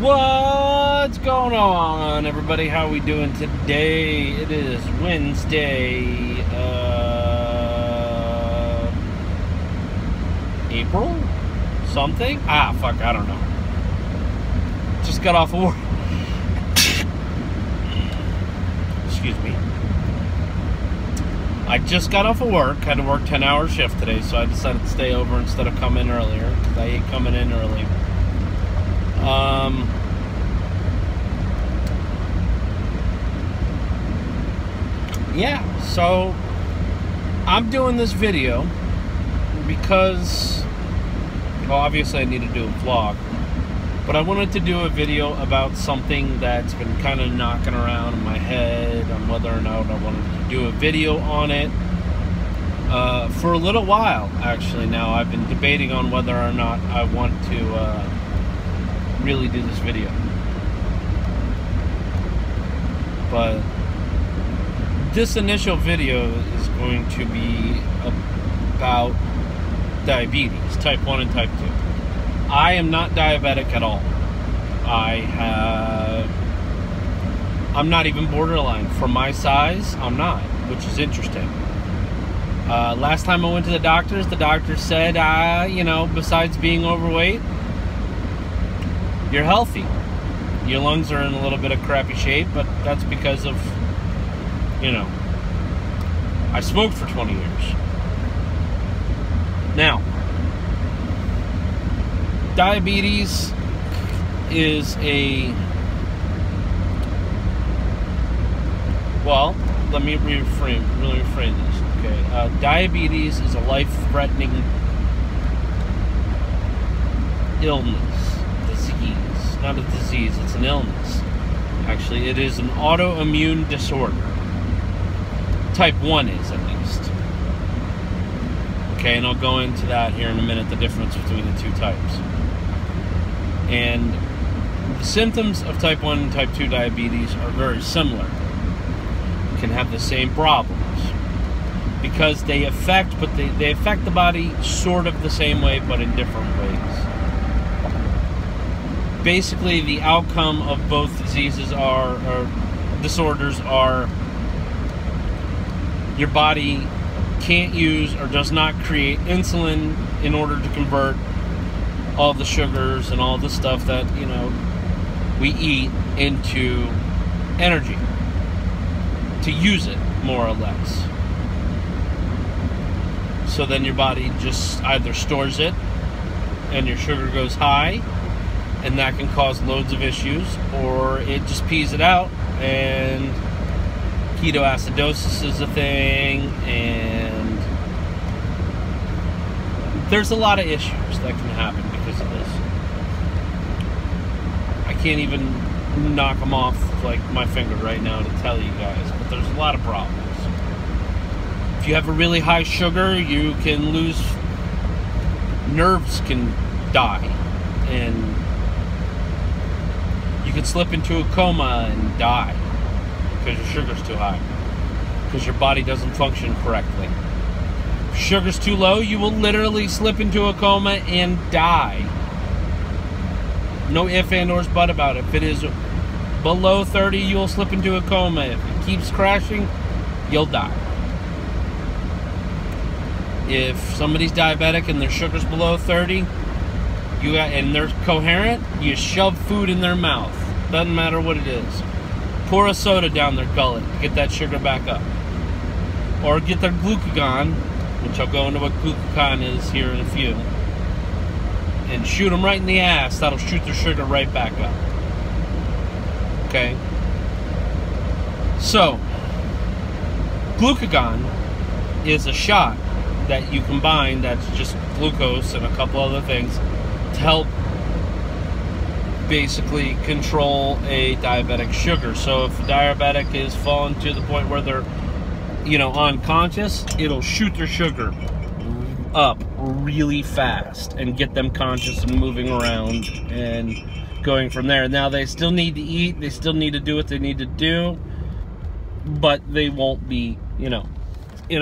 What's going on, everybody? How we doing today? It is Wednesday, April something? Fuck, I don't know. Just got off of work. Excuse me. I just got off of work. Had to work 10-hour shift today, so I decided to stay over instead of come in earlier, because I hate coming in early. Yeah, so I'm doing this video because, well, obviously I need to do a vlog, but I wanted to do a video about something that's been kind of knocking around in my head on whether or not I wanted to do a video on it for a little while, actually. Now I've been debating on whether or not I want to really do this video, but this initial video is going to be about diabetes, type 1 and type 2. I am not diabetic at all. I'm not even borderline. For my size, I'm not, which is interesting. Last time I went to the doctor said, besides being overweight, you're healthy. Your lungs are in a little bit of crappy shape, but that's because of, I smoked for 20 years. Now, diabetes is let me reframe this, okay? Diabetes is a life-threatening illness, disease. Not a disease, it's an illness. Actually, it is an autoimmune disorder. Type 1 is, at least. Okay, and I'll go into that here in a minute, the difference between the two types. And the symptoms of type 1 and type 2 diabetes are very similar. You can have the same problems because they affect the body sort of the same way, but in different ways. Basically, the outcome of both diseases or disorders are your body can't use or does not create insulin in order to convert all the sugars and all the stuff that, we eat into energy, to use it, more or less. So then your body just either stores it and your sugar goes high, and that can cause loads of issues, or it just pees it out, and ketoacidosis is a thing, and there's a lot of issues that can happen because of this. I can't even knock them off like my finger right now to tell you guys, but there's a lot of problems. If you have a really high sugar, you can lose, nerves can die, and you can slip into a coma and die because your sugar's too high, because your body doesn't function correctly. If sugar's too low, you will literally slip into a coma and die. No ifs, and, or buts about it. If it is below 30, you'll slip into a coma. If it keeps crashing, you'll die. If somebody's diabetic and their sugar's below 30, and they're coherent, you shove food in their mouth. Doesn't matter what it is. Pour a soda down their gullet to get that sugar back up. Or get their glucagon, which I'll go into what glucagon is here in a few, and shoot them right in the ass. That'll shoot their sugar right back up. Okay? So, glucagon is a shot that you combine that's just glucose and a couple other things to help basically control a diabetic sugar. So if a diabetic is falling to the point where they're, unconscious, it'll shoot their sugar up really fast and get them conscious and moving around and going from there. Now, they still need to eat, they still need to do what they need to do, but they won't be, in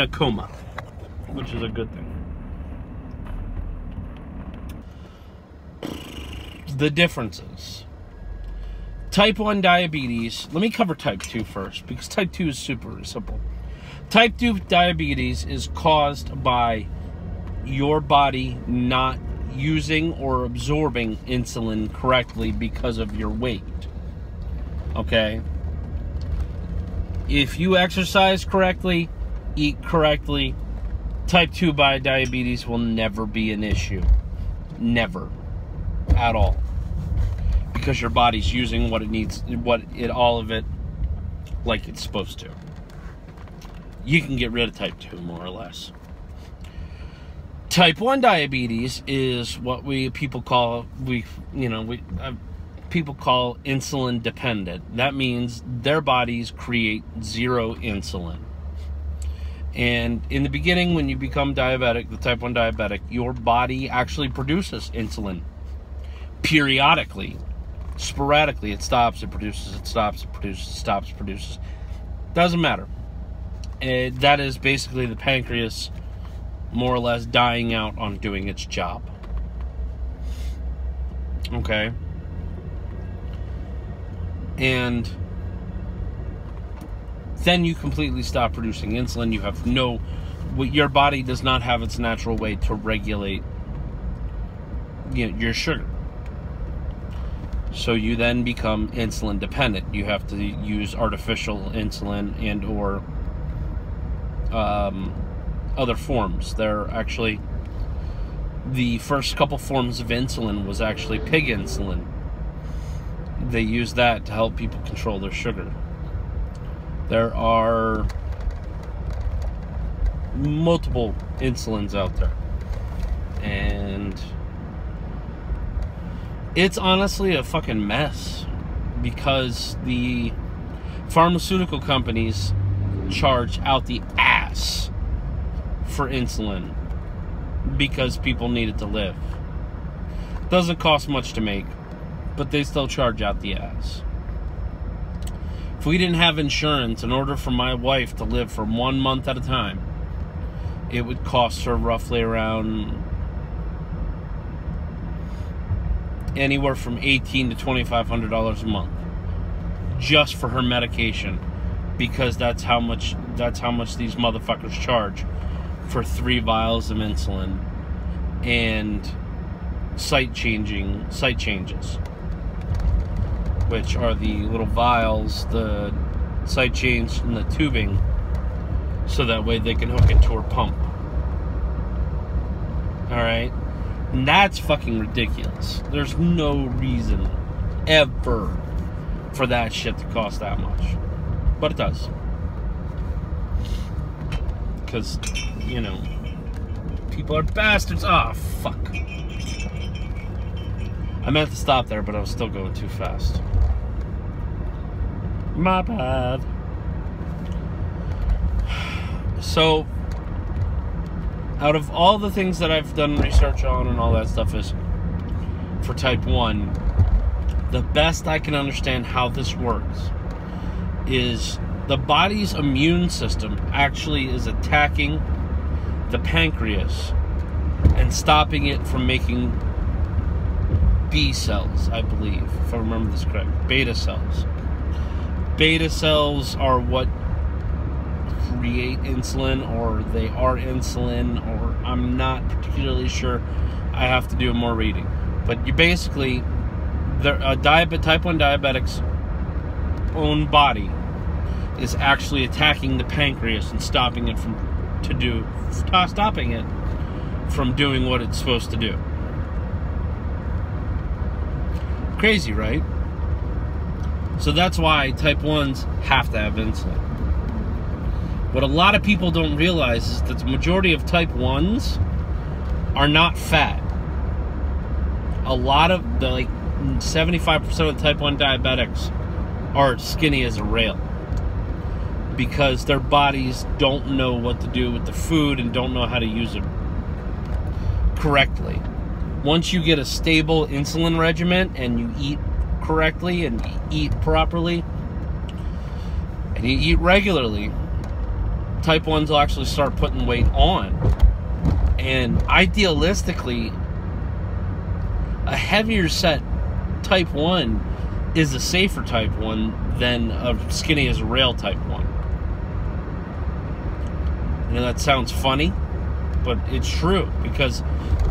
a coma, which is a good thing. The differences. Type 1 diabetes, let me cover type 2 first, because type 2 is super simple. Type 2 diabetes is caused by your body not using or absorbing insulin correctly because of your weight. Okay? If you exercise correctly, eat correctly, type 2 diabetes will never be an issue. Never. At all. Because your body's using what it needs, all of it, like it's supposed to. You can get rid of type 2, more or less. Type 1 diabetes is what people call insulin dependent. That means their bodies create zero insulin. And in the beginning, when you become diabetic, the type 1 diabetic, your body actually produces insulin periodically. Sporadically, it stops, it produces, it stops, it produces, it stops, it produces. Doesn't matter. That is basically the pancreas more or less dying out on doing its job. Okay? And then you completely stop producing insulin. You have your body does not have its natural way to regulate your sugar. So you then become insulin dependent. You have to use artificial insulin and or other forms. They're actually, the first couple forms of insulin was actually pig insulin. They use that to help people control their sugar. There are multiple insulins out there. And it's honestly a fucking mess, because the pharmaceutical companies charge out the ass for insulin because people need it to live. Doesn't cost much to make, but they still charge out the ass. If we didn't have insurance, in order for my wife to live for 1 month at a time, it would cost her roughly around anywhere from $1,800 to $2,500 a month just for her medication, because that's how much these motherfuckers charge for 3 vials of insulin and site changes, which are the little vials, the site change, and the tubing, so that way they can hook it to her pump. Alright? And that's fucking ridiculous. There's no reason ever for that shit to cost that much. But it does. Because, people are bastards. Ah, fuck. I meant to stop there, but I was still going too fast. My bad. So, out of all the things that I've done research on and all that stuff is for type 1, the best I can understand how this works is the body's immune system actually is attacking the pancreas and stopping it from making B cells, I believe, if I remember this correct. Beta cells. Beta cells are what create insulin, or they are insulin, or I'm not particularly sure. I have to do more reading. But you basically, type 1 diabetic's own body is actually attacking the pancreas and stopping it from doing what it's supposed to do. Crazy, right? So that's why type 1s have to have insulin. What a lot of people don't realize is that the majority of type 1s are not fat. A lot of 75% of the type 1 diabetics are skinny as a rail, because their bodies don't know what to do with the food and don't know how to use it correctly. Once you get a stable insulin regimen and you eat correctly and you eat properly and you eat regularly, type 1s will actually start putting weight on. And idealistically, a heavier set type 1 is a safer type 1 than a skinny as a rail type 1. You know, that sounds funny, but it's true, because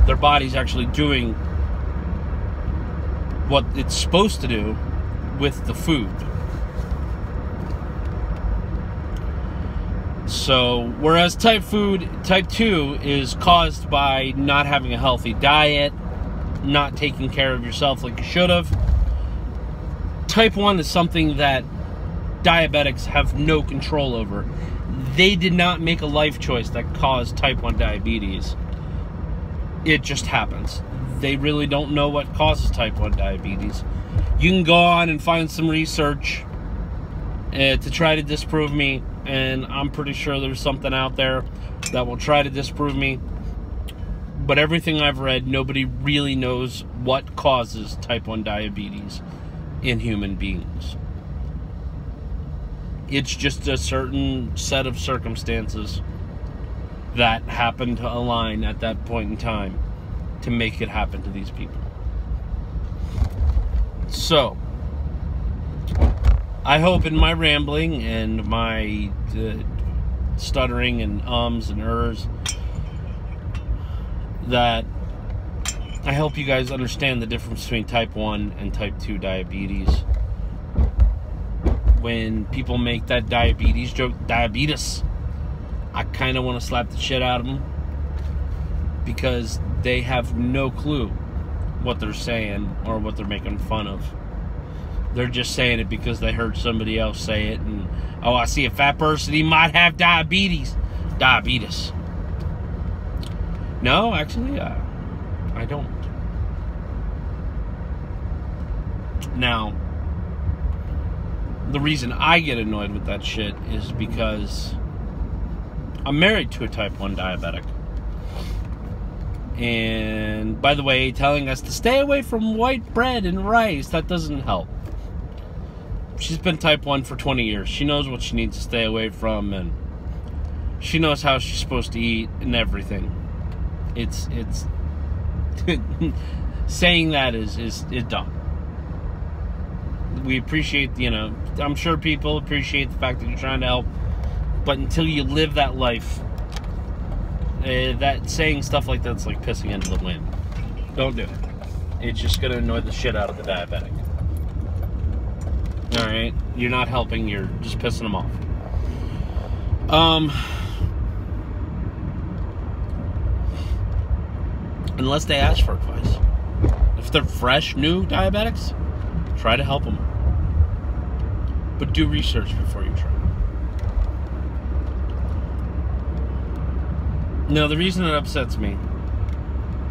their body's actually doing what it's supposed to do with the food. So, whereas type 2 is caused by not having a healthy diet, not taking care of yourself like you should have. Type 1 is something that diabetics have no control over. They did not make a life choice that caused type 1 diabetes. It just happens. They really don't know what causes type 1 diabetes. You can go on and find some research to try to disprove me, and I'm pretty sure there's something out there that will try to disprove me. But everything I've read, nobody really knows what causes type 1 diabetes in human beings. It's just a certain set of circumstances that happen to align at that point in time to make it happen to these people. So, I hope in my rambling and my stuttering and ums and ers that I hope you guys understand the difference between type 1 and type 2 diabetes. When people make that diabetes joke, diabetes, I kind of want to slap the shit out of them, because they have no clue what they're saying or what they're making fun of. They're just saying it because they heard somebody else say it, and, oh, I see a fat person, he might have diabetes. Diabetes. No, actually, I don't. Now, the reason I get annoyed with that shit is because I'm married to a type 1 diabetic. And, by the way, telling us to stay away from white bread and rice, that doesn't help. She's been type 1 for 20 years. She knows what she needs to stay away from, and she knows how she's supposed to eat and everything. It's saying that is dumb. We appreciate, I'm sure people appreciate the fact that you're trying to help, but until you live that life, that saying stuff like that's like pissing into the wind. Don't do it. It's just going to annoy the shit out of the diabetic. Alright? You're not helping, you're just pissing them off. Unless they ask for advice. If they're fresh, new diabetics, try to help them. But do research before you try. Now, the reason it upsets me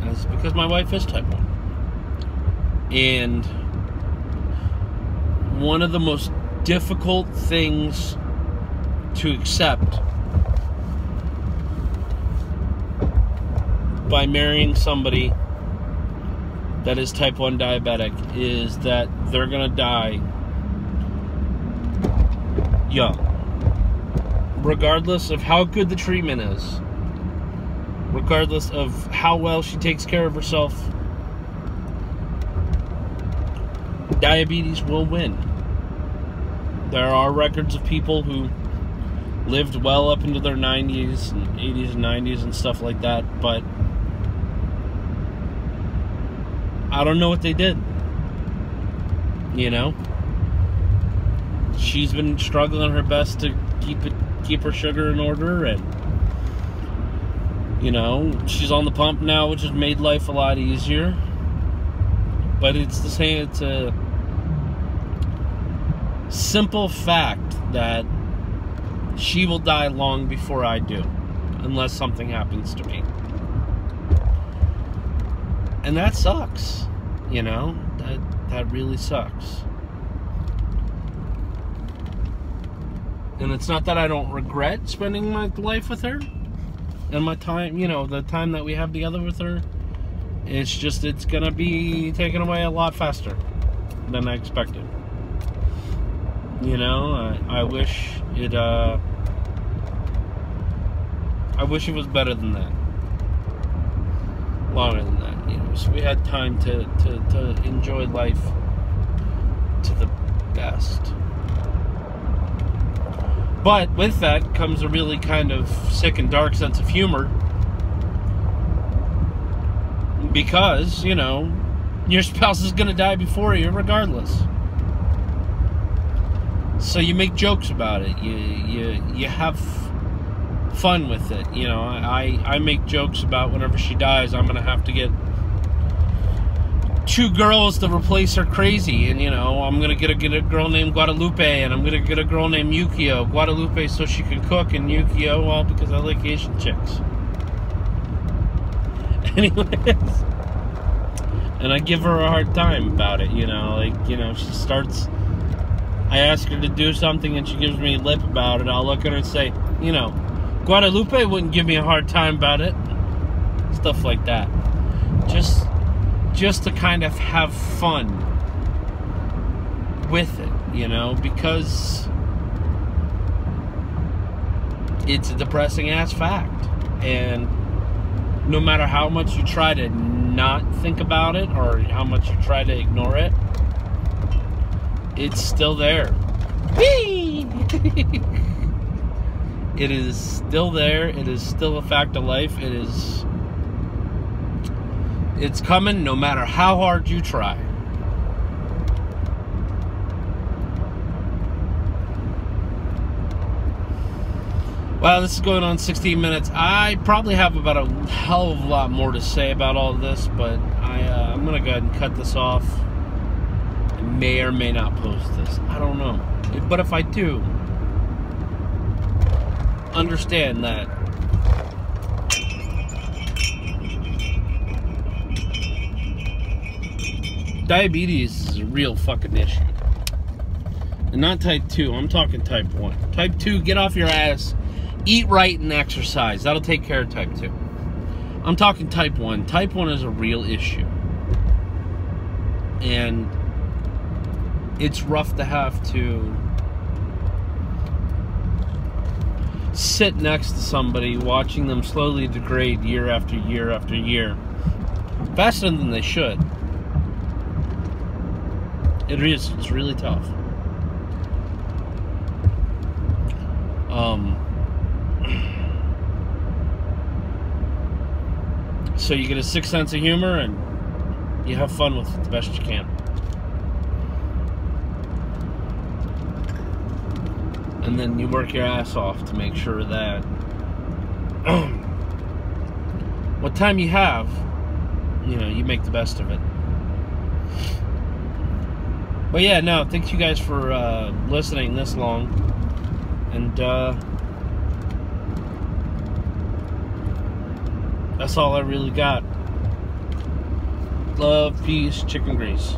is because my wife is type 1. And one of the most difficult things to accept by marrying somebody that is type 1 diabetic is that they're going to die young. Regardless of how good the treatment is, regardless of how well she takes care of herself, diabetes will win. There are records of people who lived well up into their 90s and 80s and 90s and stuff like that, but I don't know what they did. She's been struggling her best to keep her sugar in order, and she's on the pump now, which has made life a lot easier. But it's a simple fact that she will die long before I do, unless something happens to me. And that sucks, that really sucks. And it's not that I don't regret spending my life with her and my time, the time that we have together with her. It's just, it's gonna be taken away a lot faster than I expected. I wish it was better than that. Longer than that, so we had time to enjoy life to the best. But with that comes a really kind of sick and dark sense of humor. Because, you know, your spouse is going to die before you regardless. So you make jokes about it. You have fun with it. You know, I make jokes about whenever she dies, I'm going to have to get 2 girls to replace her crazy. And, you know, I'm going to get a girl named Guadalupe, and I'm going to get a girl named Yukio. Guadalupe so she can cook, and Yukio, well, because I like Asian chicks. Anyways. And I give her a hard time about it, you know. Like, you know, she starts... I ask her to do something and she gives me a lip about it. I'll look at her and say, you know, Guadalupe wouldn't give me a hard time about it. Stuff like that. Just to kind of have fun with it, you know, because it's a depressing ass fact. And no matter how much you try to not think about it or how much you try to ignore it, it's still there. Whee! It is still there. It is still a fact of life. It's coming no matter how hard you try. Wow, this is going on 16 minutes. I probably have about a hell of a lot more to say about all of this, but I'm going to go ahead and cut this off. I may or may not post this. I don't know. But if I do, understand that diabetes is a real fucking issue. And not type 2. I'm talking type 1. Type 2, get off your ass. Eat right and exercise. That'll take care of type 2. I'm talking type 1. Type 1 is a real issue. And it's rough to have to sit next to somebody watching them slowly degrade year after year after year. Faster than they should. It is. It's really tough. So you get a sick sense of humor and you have fun with it the best you can. And then you work your ass off to make sure that what time you have, you know, you make the best of it. But yeah, no, thanks you guys for listening this long. And that's all I really got. Love, peace, chicken grease.